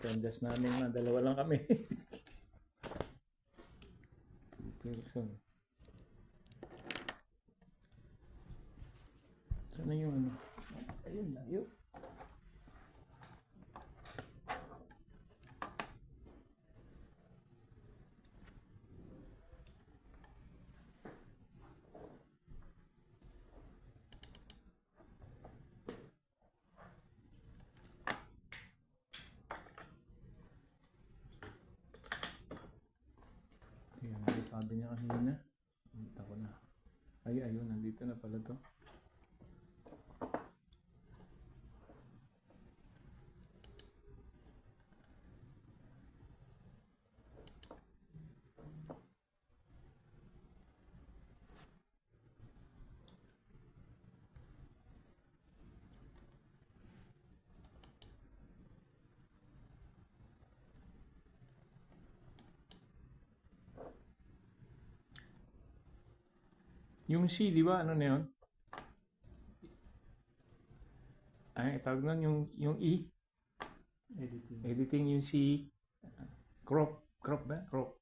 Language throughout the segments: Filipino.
Ito ang just namin na. Dalawa lang kami. 2 person. Saan na yung ano? Ayun na, yun. Yan, sabi niya kanina. Nandito ko na. Ayun, nandito na pala to. Yung C, di ba? Ano na yun? Ay, tawag nun yung E. Editing yung C. Crop. Crop ba? Crop.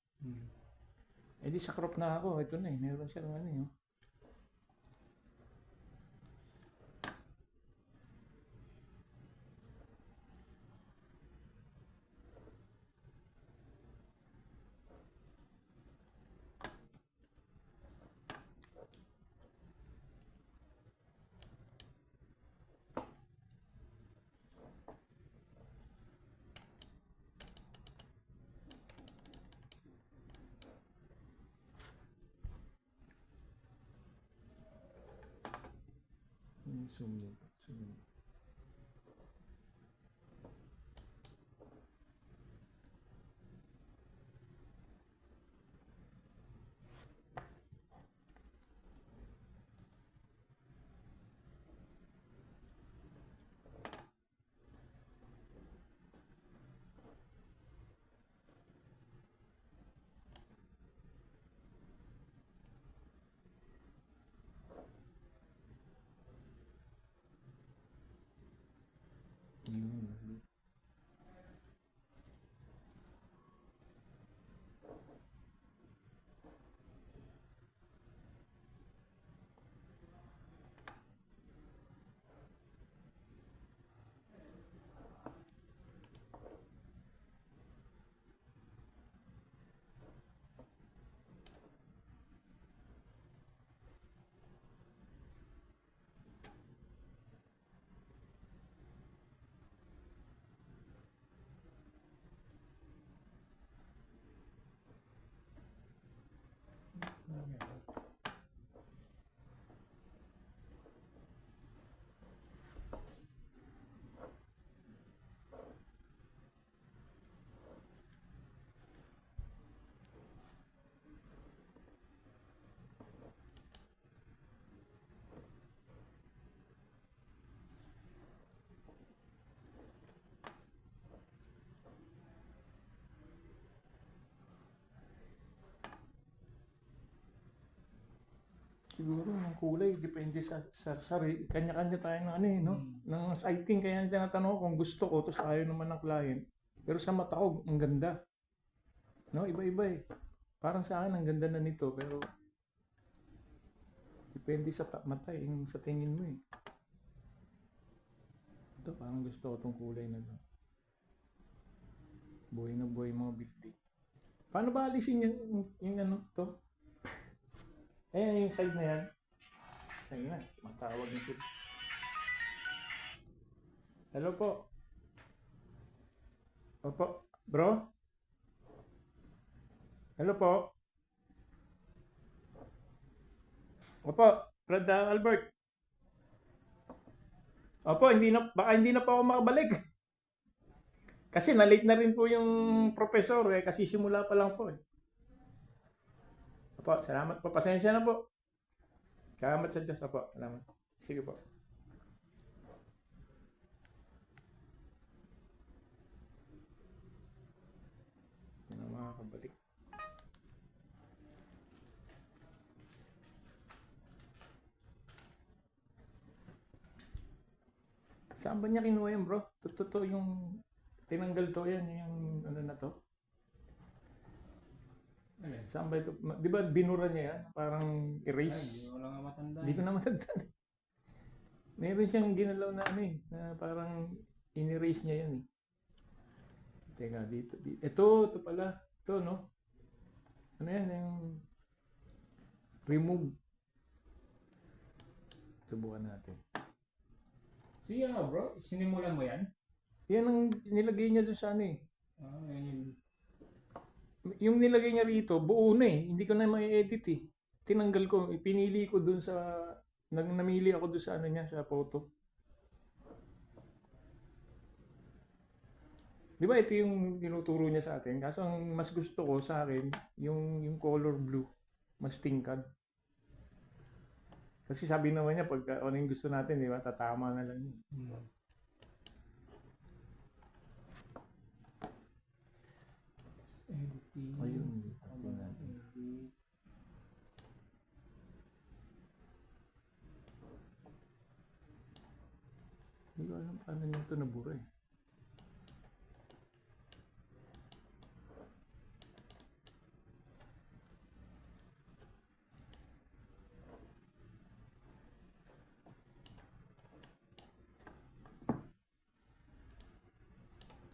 Eh di sa crop na ako. Ito na eh. Meron siya ng ano yun. Zoom. Yun. Siguro ng kulay, depende sa kanya-kanya tayo ng ano eh, no? Ng sighting, kaya tinatanong ko kung gusto ko, tapos ayaw naman ng client. Pero sa mata ko, ang ganda. No, iba-iba eh. Parang sa akin, ang ganda na nito, pero depende sa mata eh, yung sa tingin mo eh. Ito, parang gusto ko itong kulay na to. Buhay na buhay mga building. Paano ba alisin yung ano to? Yung side na yan. Ayun na, matawag na sila. Hello po. Opo, bro? Hello po? Opo, Brad Albert. Opo, baka hindi na po ako makabalik. Kasi na-late na rin po yung professor eh, kasi simula pa lang po eh. Opo, salamat po. Pasensya na po. Salamat sa Diyos. Opo, salamat. Sige po. Hindi na makakabalik. Saan ba niya kinuha yun, bro? Totoo yung tinanggal to yan, yung ano na to. Saan ba ito? Di ba binura niya yan? Parang Ay, erase. hindi ko lang nga matanda. Hindi ko na matandaan. Meron siyang ginalaw na ano eh, na parang in-erase niya yan eh. Teka, dito. Ito pala. Ito, no? Ano yan? Yung remove. Subukan natin. Sige nga bro, sinimulan mo yan? Yan ang nilagay niya doon sa ano eh. Yan yung... Yung nilagay niya rito, buo na eh. Hindi ko na mai-edit eh. Tinanggal ko, pinili ko doon sa... Namili ako doon sa ano niya, sa photo. Di ba ito yung tinuturo niya sa atin? Kaso ang mas gusto ko sa akin, yung color blue. Mas tingkad. Kasi sabi naman niya, pag ano yung gusto natin, di ba? Tatama na lang yun. Editing. Ayun, tingnan natin. Edit. Hindi ko alam paano niya ito nabura eh.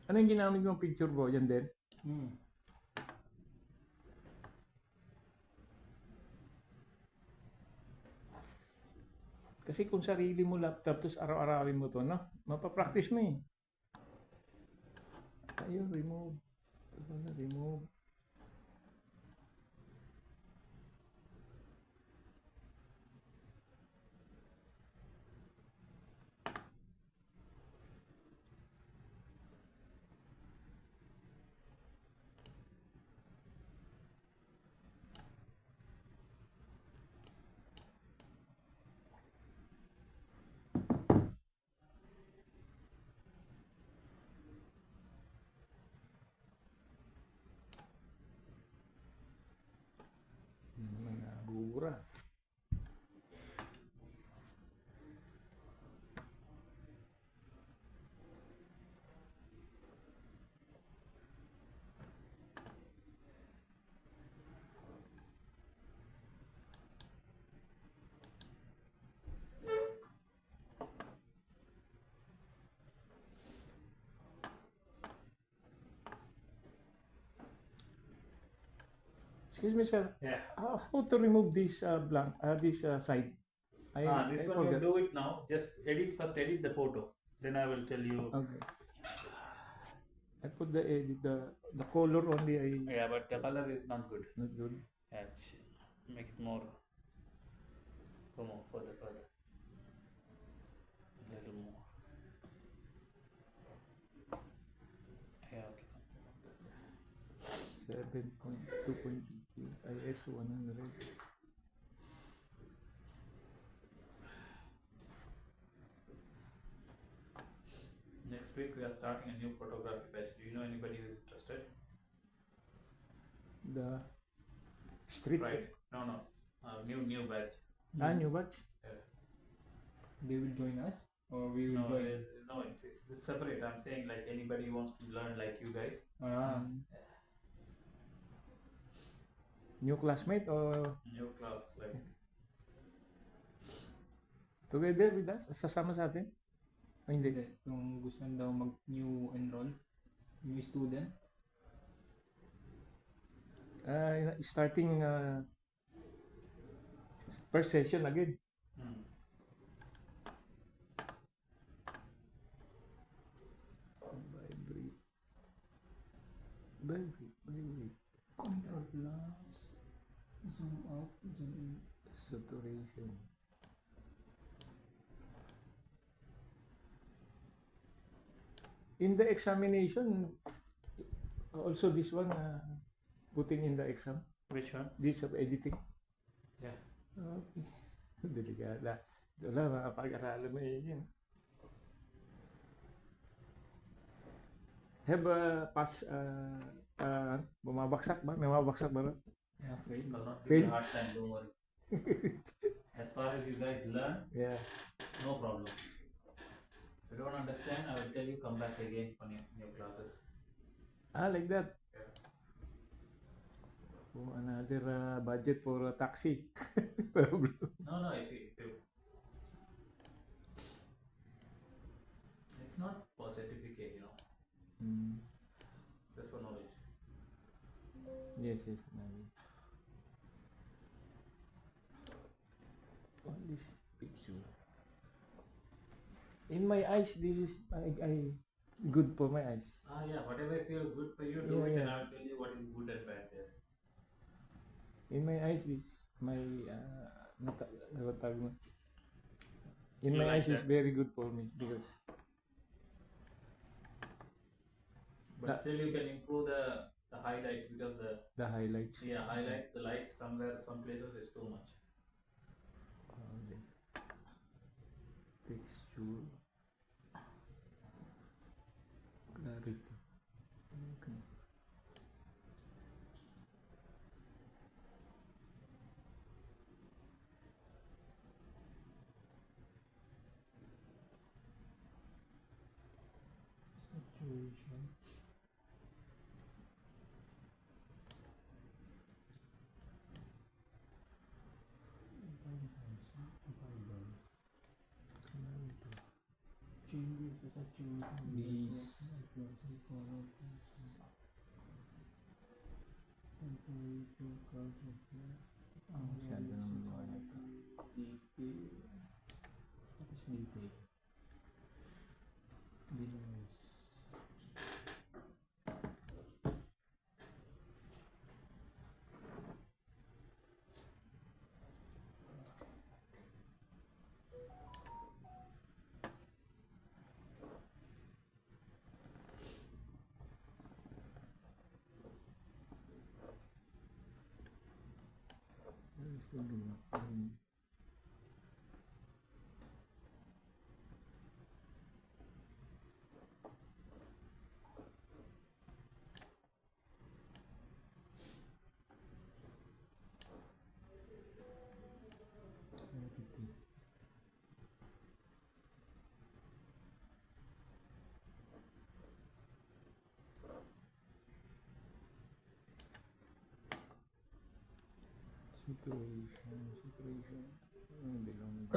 Ano yung ginamit mong picture bro? Yan din? Kasi kung sarili mo laptop, tapos araw-arawin mo to, no? Mapapractice mo eh. Ayun, remove. Ito na, remove. Yan naman, nabubura. Excuse me, sir. Yeah. How to remove this blank, this side? This I one you forgot. do it now. Just edit the photo. Then I will tell you. Okay. I put the edit, the color only. Yeah, but the color is not good. Not good. Yeah, make it more. Go more further. A little more. Yeah, okay. 7.2.2 ISO 100. Next week we are starting a new photography batch. Do you know anybody who is interested? The street. Right? No. New batch. New batch. They will join us? Or we will No, join? it's separate. I'm saying like anybody who wants to learn like you guys. New classmate or New class like. together with us? Sasama sa atin? O hindi? Hindi. Kung gusto daw mag-new enroll, new student, Starting first session again. Vibrate. Control plus, zoom out, zoom in. Saturation. In the examination, also this one, putting in the exam, Which one? this of editing. Yeah. Okay. Delikada. Ito lang, makapag-aralan mo yun. Have a pass, bumabaksak ba? May mababaksak ba? Okay. It will not Fail. be a hard time, don't worry. As far as you guys learn, Yeah. no problem. you don't understand, I will tell you, come back again on your classes. Ah, like that. Yeah. Oh, another budget for a taxi. Problem. No, if you it's not for certificate, Mm. it's just for knowledge. Yes, yes. Nabi. What this picture? In my eyes, this is I good for my eyes. Yeah, whatever feels good for you, do Yeah, it, and yeah. I'll tell you what is good and bad there. In my eyes, this my what tawag mo? In You my like eyes is that? very good for me because But That- still, you can improve the highlights because the highlights. highlights, the light somewhere, some places is too much. Okay. Texture. Clarity. Okay. Saturation. This. Masyado naman yung ano to. Where's the blue? Clarity. Saturation. Belong.